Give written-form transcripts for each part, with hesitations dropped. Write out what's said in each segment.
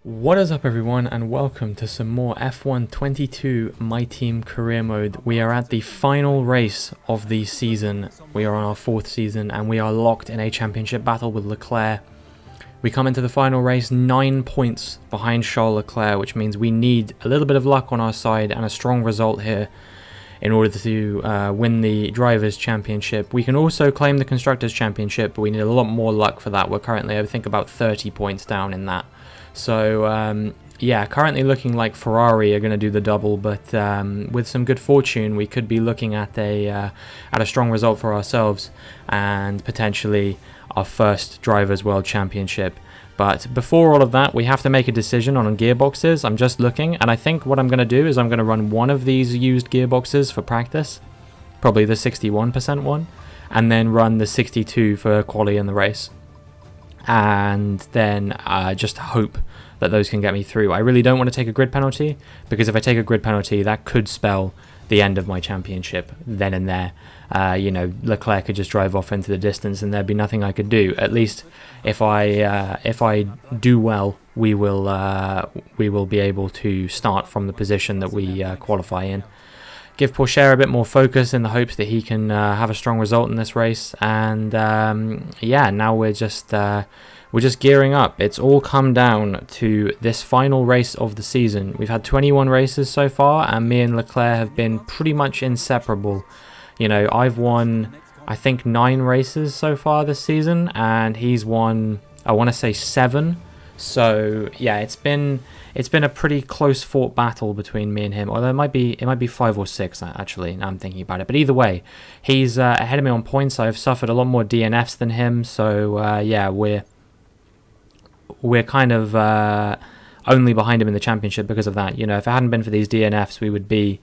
What is up everyone, and welcome to some more F1 22 My Team career mode. We are at the final race of the season. We are on our 4th season and we are locked in a championship battle with Leclerc. We come into the final race 9 points behind Charles Leclerc, which means we need a little bit of luck on our side and a strong result here in order to win the Drivers' Championship. We can also claim the Constructors' Championship, but we need a lot more luck for that. We're currently, I think, about 30 points down in that. So, yeah, currently looking like Ferrari are going to do the double, but with some good fortune, we could be looking at a strong result for ourselves and potentially our first Drivers' World Championship. But before all of that, we have to make a decision on gearboxes. I'm just looking, and I think what I'm going to do is I'm going to run one of these used gearboxes for practice, probably the 61% one, and then run the 62 for quali in the race. And then just hope that those can get me through. I really don't want to take a grid penalty, because if I take a grid penalty, that could spell the end of my championship then and there. You know, Leclerc could just drive off into the distance and there'd be nothing I could do. At least if I do well, we will be able to start from the position that we qualify in. Give Porsche a bit more focus in the hopes that he can have a strong result in this race. And yeah, now we're just gearing up. It's all come down to this final race of the season. We've had 21 races so far, and me and Leclerc have been pretty much inseparable. You know, I've won, I think, 9 races so far this season, and he's won, I want to say 7. So yeah, it's been a pretty close fought battle between me and him. Although it might be 5 or 6 actually. Now I'm thinking about it. But either way, he's ahead of me on points. I've suffered a lot more DNFs than him. So yeah, we're kind of only behind him in the championship because of that. You know, if it hadn't been for these DNFs, we would be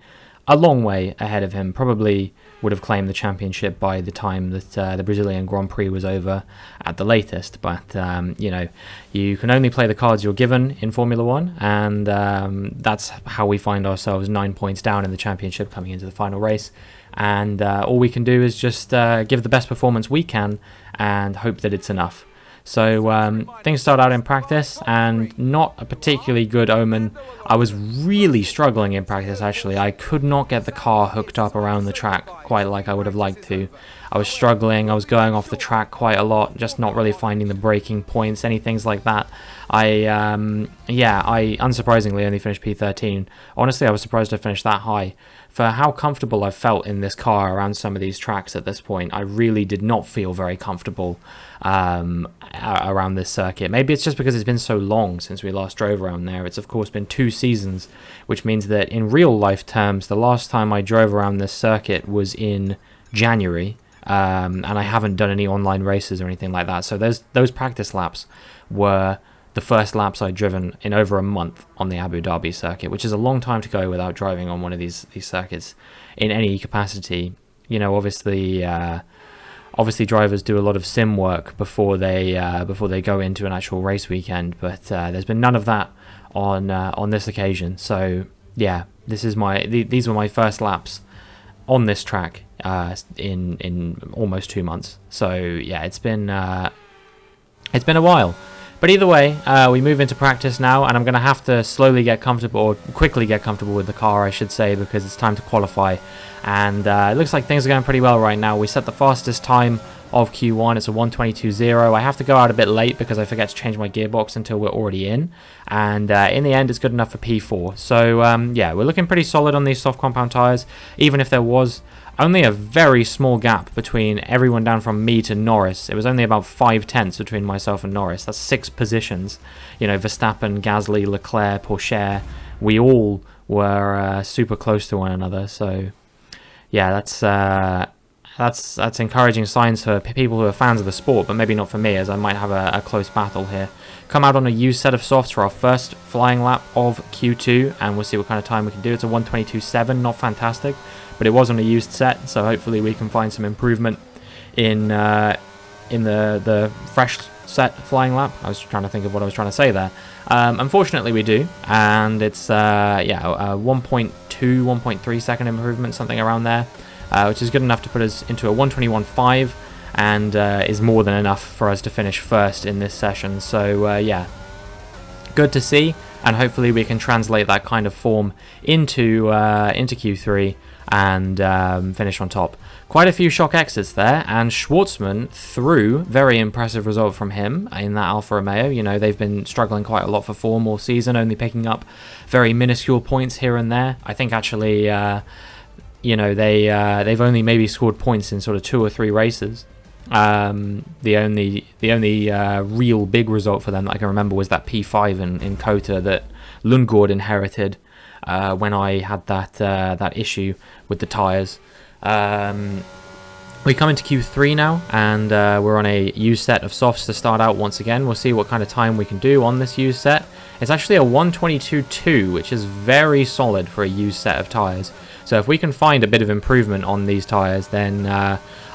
a long way ahead of him. Probably would have claimed the championship by the time that the Brazilian Grand Prix was over at the latest. But, you know, you can only play the cards you're given in Formula 1, and that's how we find ourselves 9 points down in the championship coming into the final race. And all we can do is just give the best performance we can and hope that it's enough. So things start out in practice, and not a particularly good omen. I was really struggling in practice, actually. I could not get the car hooked up around the track quite like I would have liked to. I was struggling, I was going off the track quite a lot, just not really finding the braking points, any things like that. I unsurprisingly only finished P13. Honestly, I was surprised I finished that high. For how comfortable I felt in this car around some of these tracks at this point, I really did not feel very comfortable around this circuit. Maybe it's just because it's been so long since we last drove around there. It's of course been 2 seasons, which means that in real life terms, the last time I drove around this circuit was in January, and I haven't done any online races or anything like that. So those practice laps were the first laps I'd driven in over a month on the Abu Dhabi circuit, which is a long time to go without driving on one of these circuits in any capacity. You know, obviously drivers do a lot of sim work before they go into an actual race weekend, but there's been none of that on this occasion. So yeah, these were my first laps on this track in almost 2 months. So yeah, it's been a while. But either way, we move into practice now, and I'm going to have to slowly get comfortable, or quickly get comfortable with the car, I should say, because it's time to qualify. And it looks like things are going pretty well right now. We set the fastest time of Q1. It's a 1:22.0. I have to go out a bit late because I forget to change my gearbox until we're already in. And in the end, it's good enough for P4. So yeah, we're looking pretty solid on these soft compound tyres, even if there was only a very small gap between everyone down from me to Norris. It was only about 5/10 between myself and Norris. That's 6 positions. You know, Verstappen, Gasly, Leclerc, Porsche, we all were super close to one another. So yeah, that's encouraging signs for people who are fans of the sport, but maybe not for me, as I might have a close battle here. Come out on a used set of softs for our first flying lap of Q2, and we'll see what kind of time we can do. It's a 1:22.7, not fantastic, but it was on a used set, so hopefully we can find some improvement in the fresh set flying lap. I was trying to think of what I was trying to say there. Unfortunately we do, and it's a 1.2, 1.3 second improvement, something around there, which is good enough to put us into a 1:21.5, and is more than enough for us to finish first in this session. So yeah, good to see, and hopefully we can translate that kind of form into Q3 and finish on top. Quite a few shock exits there, and Schwartzman through, very impressive result from him in that Alfa Romeo. You know, they've been struggling quite a lot for form all season, only picking up very minuscule points here and there. I think actually, you know, they've only maybe scored points in sort of 2 or 3 races. The only real big result for them that I can remember was that P5 in Kota that Lundgaard inherited when I had that issue with the tyres. We come into Q3 now, and we're on a used set of softs to start out once again. We'll see what kind of time we can do on this used set. It's actually a 122.2, which is very solid for a used set of tyres. So if we can find a bit of improvement on these tyres, then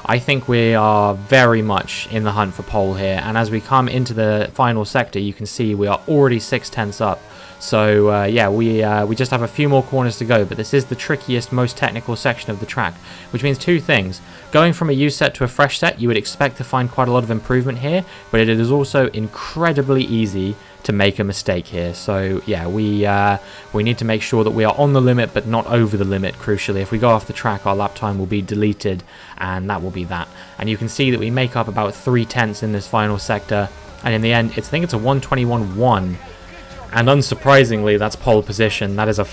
I think we are very much in the hunt for pole here. And as we come into the final sector, you can see we are already 6/10ths up. So yeah, we just have a few more corners to go, but this is the trickiest, most technical section of the track, which means 2 things. Going from a used set to a fresh set, you would expect to find quite a lot of improvement here, but it is also incredibly easy to make a mistake here. So yeah, we need to make sure that we are on the limit but not over the limit. Crucially, if we go off the track, our lap time will be deleted, and that will be that. And you can see that we make up about 3/10ths in this final sector, and in the end, I think it's a 121.1. And unsurprisingly, that's pole position. That is a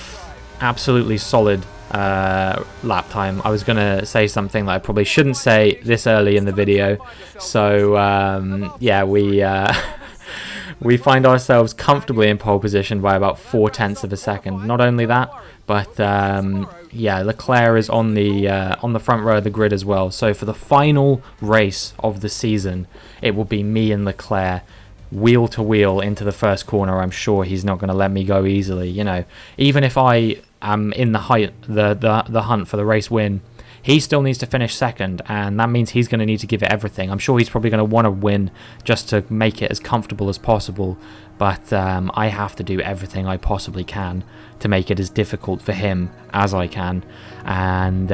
absolutely solid lap time. I was going to say something that I probably shouldn't say this early in the video. So yeah, we find ourselves comfortably in pole position by about 4/10ths of a second. Not only that, but yeah, Leclerc is on the front row of the grid as well. So for the final race of the season, it will be me and Leclerc wheel to wheel into the first corner. I'm sure he's not going to let me go easily. You know, even if I am in the hunt for the race win, he still needs to finish second, and that means he's going to need to give it everything. I'm sure he's probably going to want to win just to make it as comfortable as possible, but I have to do everything I possibly can to make it as difficult for him as I can. And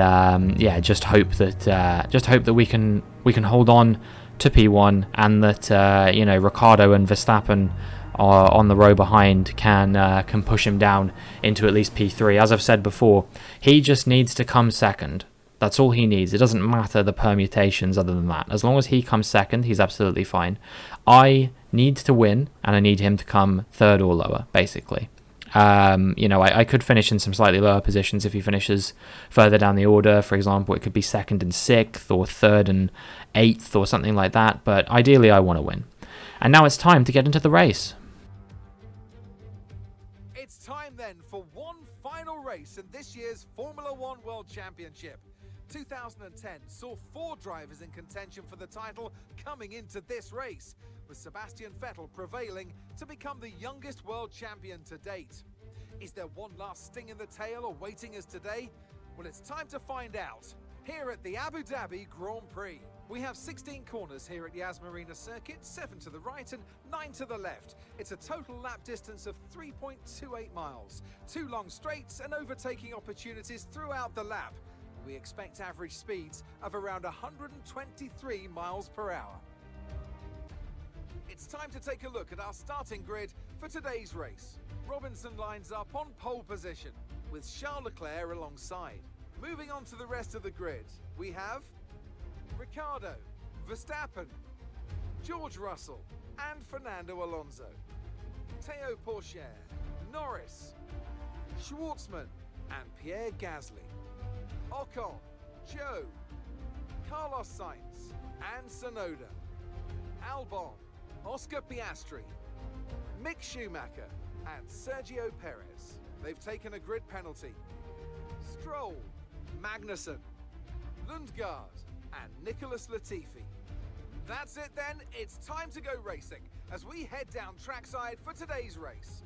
yeah, just hope that we can hold on to P1, and that you know, Ricciardo and Verstappen are on the row behind can push him down into at least P3. As I've said before, he just needs to come second. That's all he needs. It doesn't matter the permutations other than that. As long as he comes second, he's absolutely fine. I need to win, and I need him to come third or lower, basically. You know, I could finish in some slightly lower positions if he finishes further down the order. For example, it could be 2nd and 6th, or 3rd and 8th, or something like that. But ideally, I want to win. And now it's time to get into the race. It's time then for one final race in this year's Formula One World Championship. 2010 saw 4 drivers in contention for the title coming into this race, with Sebastian Vettel prevailing to become the youngest world champion to date. Is there one last sting in the tail awaiting us today? Well, it's time to find out, here at the Abu Dhabi Grand Prix. We have 16 corners here at Yas Marina circuit, 7 to the right and 9 to the left. It's a total lap distance of 3.28 miles, 2 long straights and overtaking opportunities throughout the lap. We expect average speeds of around 123 miles per hour. It's time to take a look at our starting grid for today's race. Robinson lines up on pole position, with Charles Leclerc alongside. Moving on to the rest of the grid, we have Ricciardo, Verstappen, George Russell and Fernando Alonso, Théo Pourchaire, Norris, Schwartzman and Pierre Gasly, Ocon, Joe, Carlos Sainz and Tsunoda, Albon, Oscar Piastri, Mick Schumacher and Sergio Perez. They've taken a grid penalty. Stroll, Magnussen, Lundgaard and Nicholas Latifi. That's it then, it's time to go racing as we head down trackside for today's race.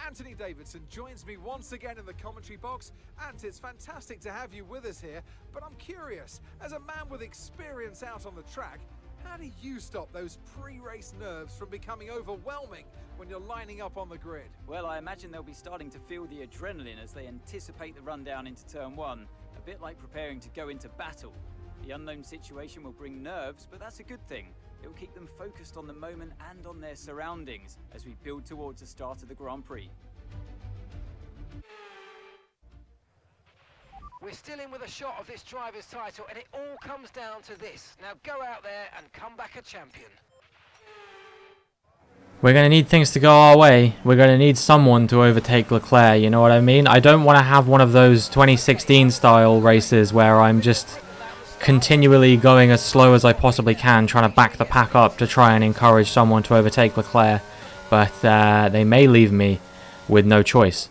Anthony Davidson joins me once again in the commentary box, and it's fantastic to have you with us here, but I'm curious, as a man with experience out on the track, how do you stop those pre-race nerves from becoming overwhelming when you're lining up on the grid? Well, I imagine they'll be starting to feel the adrenaline as they anticipate the run down into turn 1, a bit like preparing to go into battle. The unknown situation will bring nerves, but that's a good thing. It will keep them focused on the moment and on their surroundings as we build towards the start of the Grand Prix. We're still in with a shot of this driver's title, and it all comes down to this. Now go out there and come back a champion. We're going to need things to go our way. We're going to need someone to overtake Leclerc, you know what I mean? I don't want to have one of those 2016 style races where I'm just continually going as slow as I possibly can, trying to back the pack up to try and encourage someone to overtake Leclerc. But they may leave me with no choice.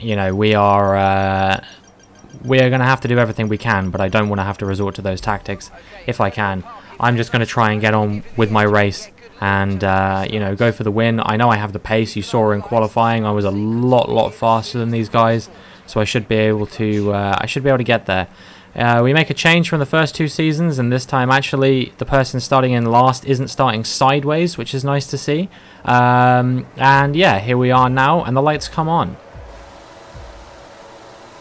You know, we are going to have to do everything we can, but I don't want to have to resort to those tactics if I can. I'm just going to try and get on with my race and, you know, go for the win. I know I have the pace. You saw in qualifying I was a lot faster than these guys, so I should be able to get there. We make a change from the first 2 seasons, and this time actually the person starting in last isn't starting sideways, which is nice to see. And yeah, here we are now, and the lights come on.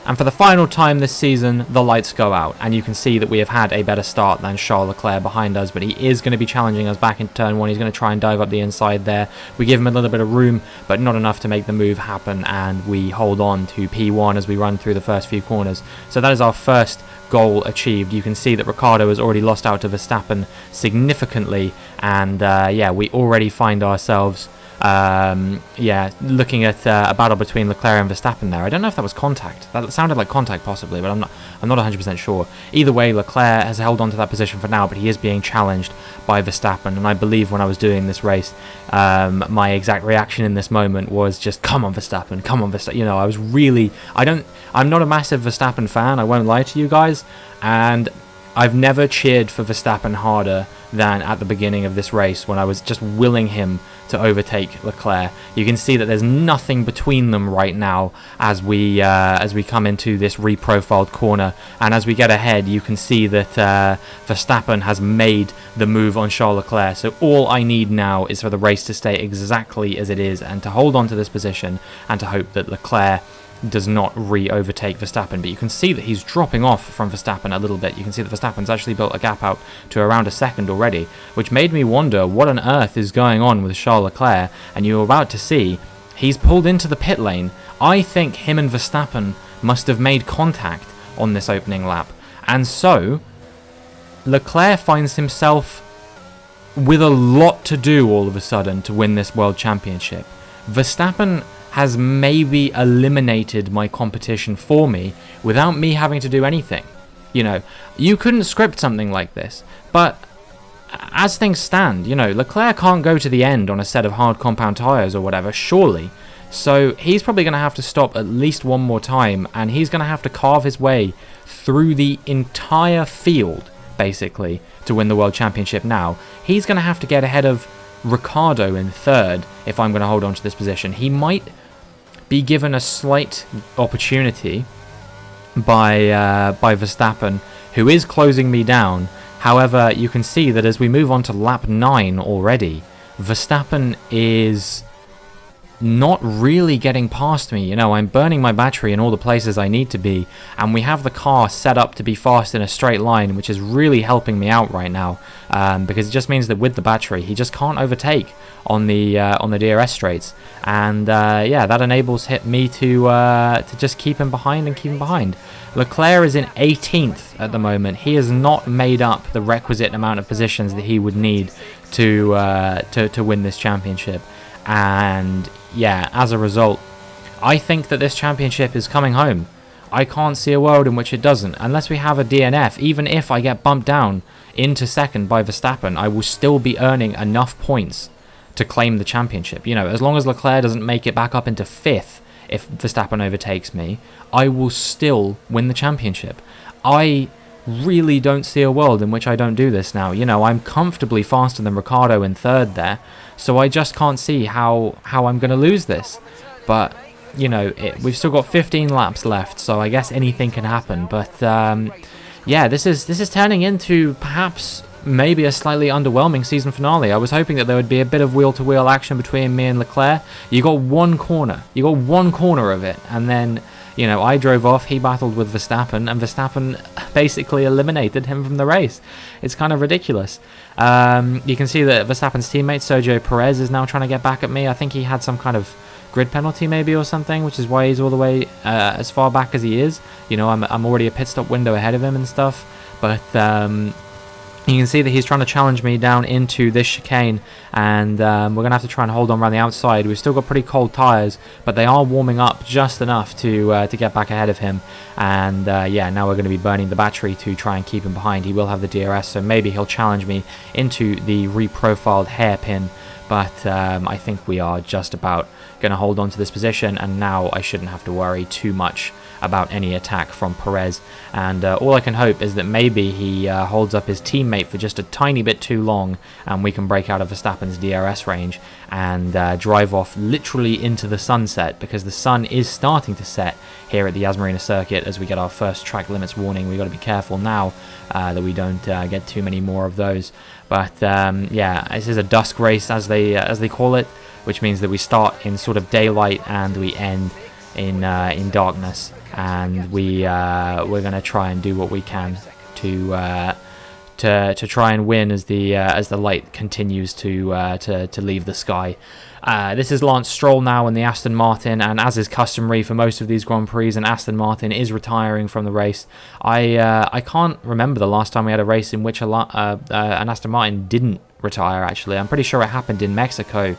And for the final time this season, the lights go out, and you can see that we have had a better start than Charles Leclerc behind us, but he is going to be challenging us back in turn 1. He's going to try and dive up the inside there. We give him a little bit of room, but not enough to make the move happen, and we hold on to P1 as we run through the first few corners. So that is our first goal achieved. You can see that Ricciardo has already lost out to Verstappen significantly, and yeah, we already find ourselves looking at a battle between Leclerc and Verstappen there. I don't know if that was contact. That sounded like contact possibly, but I'm not 100% sure. Either way, Leclerc has held on to that position for now, but he is being challenged by Verstappen, and I believe when I was doing this race, my exact reaction in this moment was just, come on Verstappen, come on Verstappen. You know, I was really, I'm not a massive Verstappen fan, I won't lie to you guys, and I've never cheered for Verstappen harder than at the beginning of this race when I was just willing him to overtake Leclerc. You can see that there's nothing between them right now as we come into this reprofiled corner, and as we get ahead you can see that Verstappen has made the move on Charles Leclerc. So all I need now is for the race to stay exactly as it is and to hold on to this position and to hope that Leclerc does not re-overtake Verstappen. But you can see that he's dropping off from Verstappen a little bit. You can see that Verstappen's actually built a gap out to around a second already, which made me wonder what on earth is going on with Charles Leclerc. And you're about to see he's pulled into the pit lane. I think him and Verstappen must have made contact on this opening lap, and so Leclerc finds himself with a lot to do all of a sudden to win this World Championship. Verstappen has maybe eliminated my competition for me without me having to do anything. You know, you couldn't script something like this, but as things stand, you know, Leclerc can't go to the end on a set of hard compound tyres or whatever, surely. So he's probably going to have to stop at least one more time, and he's going to have to carve his way through the entire field, basically, to win the World Championship now. He's going to have to get ahead of Ricciardo in third if I'm going to hold on to this position. He might be given a slight opportunity by Verstappen, who is closing me down. However, you can see that as we move on to lap 9 already, Verstappen is not really getting past me. You know, I'm burning my battery in all the places I need to be, and we have the car set up to be fast in a straight line, which is really helping me out right now, because it just means that with the battery he just can't overtake on the DRS straights, and yeah, that enables me to just keep him behind. Leclerc is in 18th at the moment. He has not made up the requisite amount of positions that he would need to win this championship. And yeah, as a result, I think that this championship is coming home. I can't see a world in which it doesn't, unless we have a DNF. Even if I get bumped down into second by Verstappen, I will still be earning enough points to claim the championship. You know, as long as Leclerc doesn't make it back up into 5th if Verstappen overtakes me, I will still win the championship. I really don't see a world in which I don't do this now. You know, I'm comfortably faster than Ricciardo in 3rd there, so I just can't see how I'm going to lose this. But, you know, we've still got 15 laps left, so I guess anything can happen. But, yeah, this is turning into perhaps maybe a slightly underwhelming season finale. I was hoping that there would be a bit of wheel-to-wheel action between me and Leclerc. You got one corner of it, and then You know, I drove off, he battled with Verstappen, and Verstappen basically eliminated him from the race. It's kind of ridiculous. You can see that Verstappen's teammate, Sergio Perez, is now trying to get back at me. I think he had some kind of grid penalty maybe or something, which is why he's all the way as far back as he is. You know, I'm already a pit stop window ahead of him and stuff. But you can see that he's trying to challenge me down into this chicane, and we're going to have to try and hold on around the outside. We've still got pretty cold tyres, but they are warming up just enough to get back ahead of him. And yeah, now we're going to be burning the battery to try and keep him behind. He will have the DRS, so maybe he'll challenge me into the reprofiled hairpin. But I think we are just about going to hold on to this position, and now I shouldn't have to worry too much about any attack from Perez. And all I can hope is that maybe he holds up his teammate for just a tiny bit too long, and we can break out of Verstappen's DRS range and drive off literally into the sunset, because the sun is starting to set here at the Yas Marina circuit as we get our first track limits warning. We've got to be careful now that we don't get too many more of those. But yeah, this is a dusk race as they call it, which means that we start in sort of daylight and we end in darkness. And we're going to try and do what we can to try and win as the light continues to leave the sky. This is Lance Stroll now in the Aston Martin, and as is customary for most of these Grand Prix, an Aston Martin is retiring from the race. I can't remember the last time we had a race in which an Aston Martin didn't retire, actually. I'm pretty sure it happened in Mexico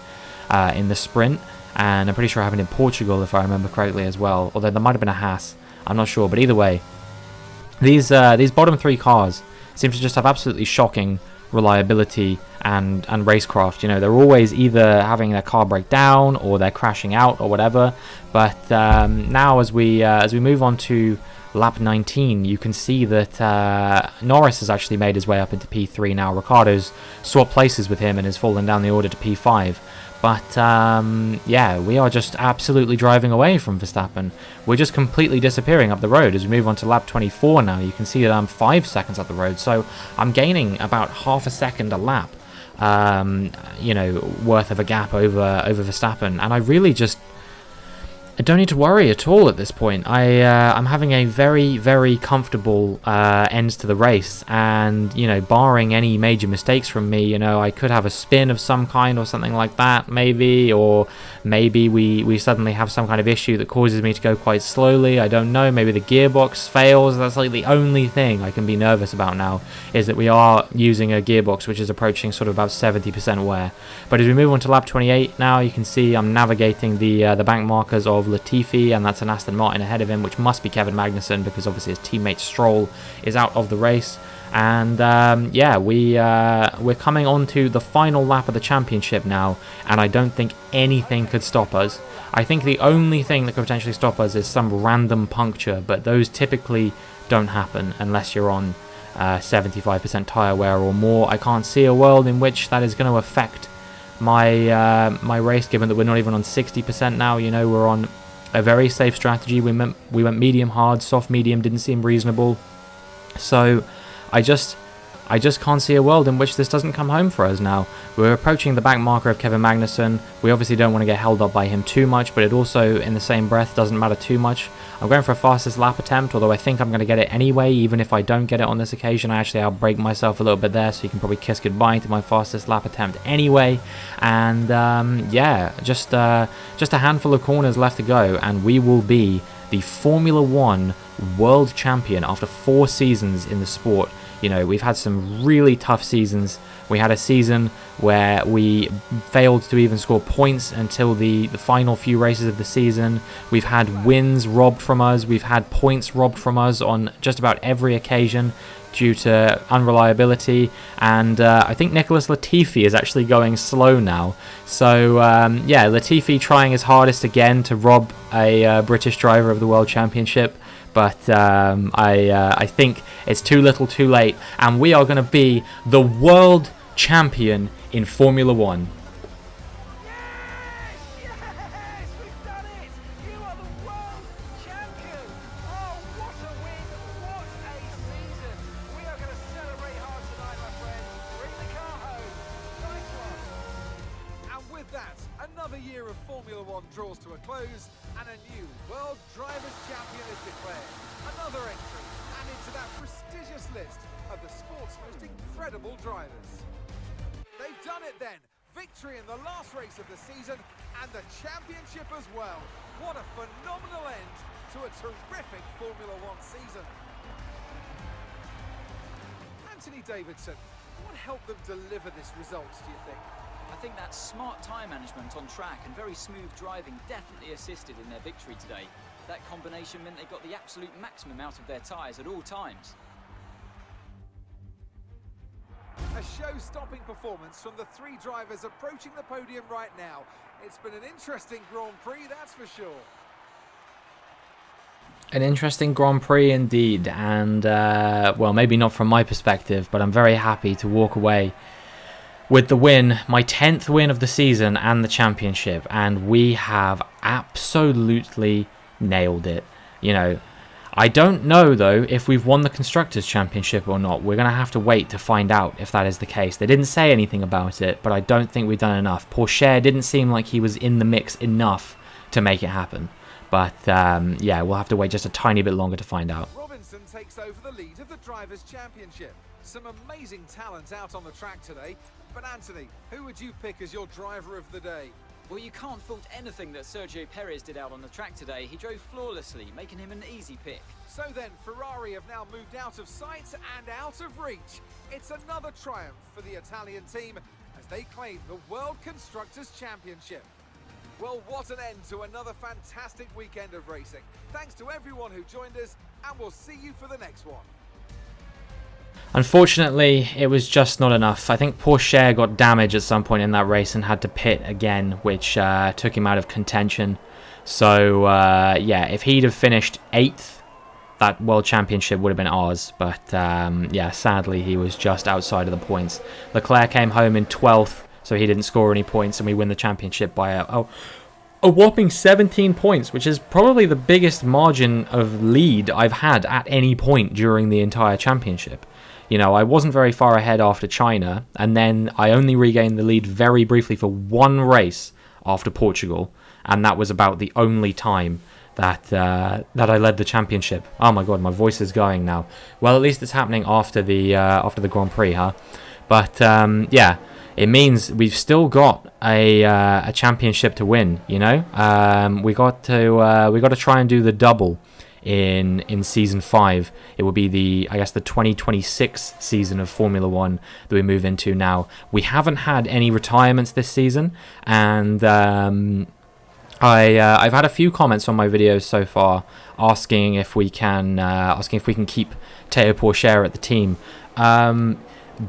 in the sprint, and I'm pretty sure it happened in Portugal, if I remember correctly, as well. Although there might have been a Haas, I'm not sure. But either way, these bottom three cars seem to just have absolutely shocking reliability and racecraft. You know, they're always either having their car break down or they're crashing out or whatever. But now, as we move on to lap 19, you can see that Norris has actually made his way up into P3 now. Ricciardo's swapped places with him and has fallen down the order to P5. But yeah, we are just absolutely driving away from Verstappen. We're just completely disappearing up the road. As we move on to lap 24 now, you can see that I'm 5 seconds up the road. So I'm gaining about half a second a lap, you know, worth of a gap over Verstappen. And I really just... I don't need to worry at all at this point. I'm having a very, very comfortable end to the race, and, you know, barring any major mistakes from me, you know, I could have a spin of some kind or something like that, maybe, or maybe we suddenly have some kind of issue that causes me to go quite slowly. I don't know, maybe the gearbox fails. That's like the only thing I can be nervous about now, is that we are using a gearbox which is approaching sort of about 70% wear. But as we move on to lap 28 now, you can see I'm navigating the bank markers of Latifi, and that's an Aston Martin ahead of him, which must be Kevin Magnussen, because obviously his teammate Stroll is out of the race. And yeah, we're coming on to the final lap of the championship now, and I don't think anything could stop us. I think the only thing that could potentially stop us is some random puncture, but those typically don't happen unless you're on 75% tyre wear or more. I can't see a world in which that is going to affect my race, given that we're not even on 60% now. You know, we're on a very safe strategy. We went medium hard. Soft medium didn't seem reasonable, so I just can't see a world in which this doesn't come home for us now. We're approaching the back marker of Kevin Magnussen. We obviously don't want to get held up by him too much, but it also, in the same breath, doesn't matter too much. I'm going for a fastest lap attempt, although I think I'm going to get it anyway. Even if I don't get it on this occasion, I'll break myself a little bit there, so you can probably kiss goodbye to my fastest lap attempt anyway. And yeah, just a handful of corners left to go, and we will be the Formula 1 world champion after 4 seasons in the sport. You know, we've had some really tough seasons. We had a season where we failed to even score points until the final few races of the season. We've had wins robbed from us. We've had points robbed from us on just about every occasion due to unreliability. And I think Nicholas Latifi is actually going slow now. So yeah, Latifi trying his hardest again to rob a British driver of the World Championship. But I think it's too little too late, and we are going to be the world champion in Formula 1. Yes, we've done it! You are the world champion! Oh, what a win, what a season! We are going to celebrate hard tonight, my friends. Bring the car home. Nice one. And with that, another Another year of Formula One draws to a close, and a new World Drivers' Champion is declared. Another entry added to that prestigious list of the sport's most incredible drivers. They've done it then. Victory in the last race of the season, and the championship as well. What a phenomenal end to a terrific Formula One season. Anthony Davidson, what helped them deliver this result, do you think? I think that smart tyre management on track and very smooth driving definitely assisted in their victory today. That combination meant they got the absolute maximum out of their tyres at all times. A show-stopping performance from the three drivers approaching the podium right now. It's been an interesting Grand Prix, that's for sure. An interesting Grand Prix indeed, and well, maybe not from my perspective, but I'm very happy to walk away with the win, my 10th win of the season and the championship, and we have absolutely nailed it. You know, I don't know though if we've won the Constructors' Championship or not. We're going to have to wait to find out if that is the case. They didn't say anything about it, but I don't think we've done enough. Pourchaire didn't seem like he was in the mix enough to make it happen. But yeah, we'll have to wait just a tiny bit longer to find out. Robinson takes over the lead of the Drivers' Championship. Some amazing talent out on the track today. But Anthony, who would you pick as your driver of the day? Well, you can't fault anything that Sergio Perez did out on the track today. He drove flawlessly, making him an easy pick. So then, Ferrari have now moved out of sight and out of reach. It's another triumph for the Italian team as they claim the World Constructors' Championship. Well, what an end to another fantastic weekend of racing. Thanks to everyone who joined us, and we'll see you for the next one. Unfortunately, it was just not enough. I think Pourchaire got damaged at some point in that race and had to pit again, which took him out of contention. So, yeah, if he'd have finished 8th, that World Championship would have been ours. But, yeah, sadly, he was just outside of the points. Leclerc came home in 12th, so he didn't score any points, and we win the championship by a whopping 17 points, which is probably the biggest margin of lead I've had at any point during the entire championship. You know, I wasn't very far ahead after China, and then I only regained the lead very briefly for one race after Portugal, and that was about the only time that I led the championship. Oh my god, my voice is going now. Well, at least it's happening after the Grand Prix, huh? But yeah, it means we've still got a championship to win. You know, we got to try and do the double in season 5. It will be the 2026 season of Formula One that we move into now. We haven't had any retirements this season, and I've had a few comments on my videos so far asking if we can keep Théo Pourchaire at the team.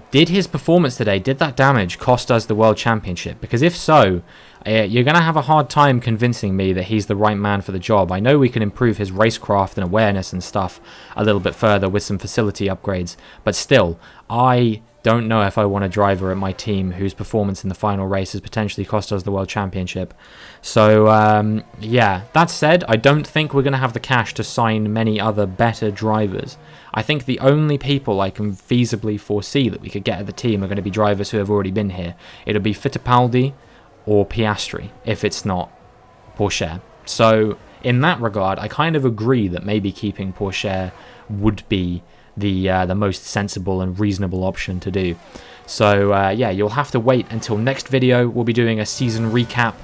Did his performance today, did that damage cost us the World Championship? Because if so, you're going to have a hard time convincing me that he's the right man for the job. I know we can improve his racecraft and awareness and stuff a little bit further with some facility upgrades, but still, I don't know if I want a driver at my team whose performance in the final race has potentially cost us the World Championship. So, yeah, that said, I don't think we're going to have the cash to sign many other better drivers. I think the only people I can feasibly foresee that we could get at the team are going to be drivers who have already been here. It'll be Fittipaldi or Piastri, if it's not Pourchaire. So, in that regard, I kind of agree that maybe keeping Pourchaire would be the most sensible and reasonable option to do. So yeah, you'll have to wait until next video. We'll be doing a season recap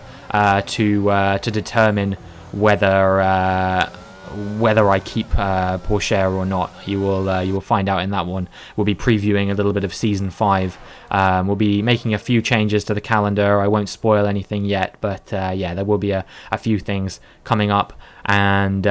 to determine whether I keep Pourchaire or not. You will find out in that one. We'll be previewing a little bit of season 5. We'll be making a few changes to the calendar. I won't spoil anything yet, but yeah, there will be a few things coming up, and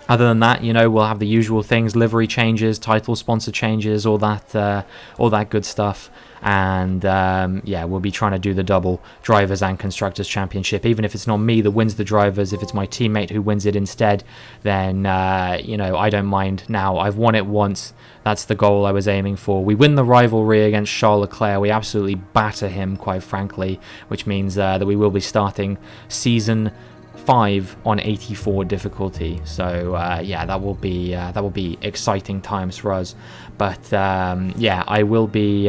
other than that, you know, we'll have the usual things: livery changes, title sponsor changes, all that good stuff. And yeah, we'll be trying to do the double Drivers and Constructors Championship. Even if it's not me that wins the Drivers, if it's my teammate who wins it instead, then you know, I don't mind. Now, I've won it once. That's the goal I was aiming for. We win the rivalry against Charles Leclerc. We absolutely batter him, quite frankly, which means that we will be starting season 5 on 84 difficulty. So yeah, that will be exciting times for us. But yeah, I will be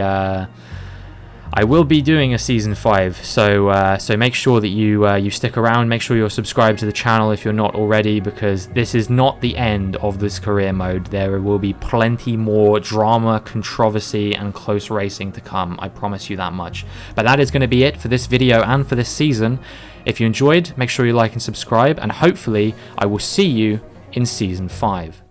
I will be doing a season 5, so so make sure that you stick around. Make sure you're subscribed to the channel if you're not already, because this is not the end of this career mode. There will be plenty more drama, controversy, and close racing to come. I promise you that much. But that is going to be it for this video and for this season. If you enjoyed, make sure you like and subscribe, and hopefully I will see you in season 5.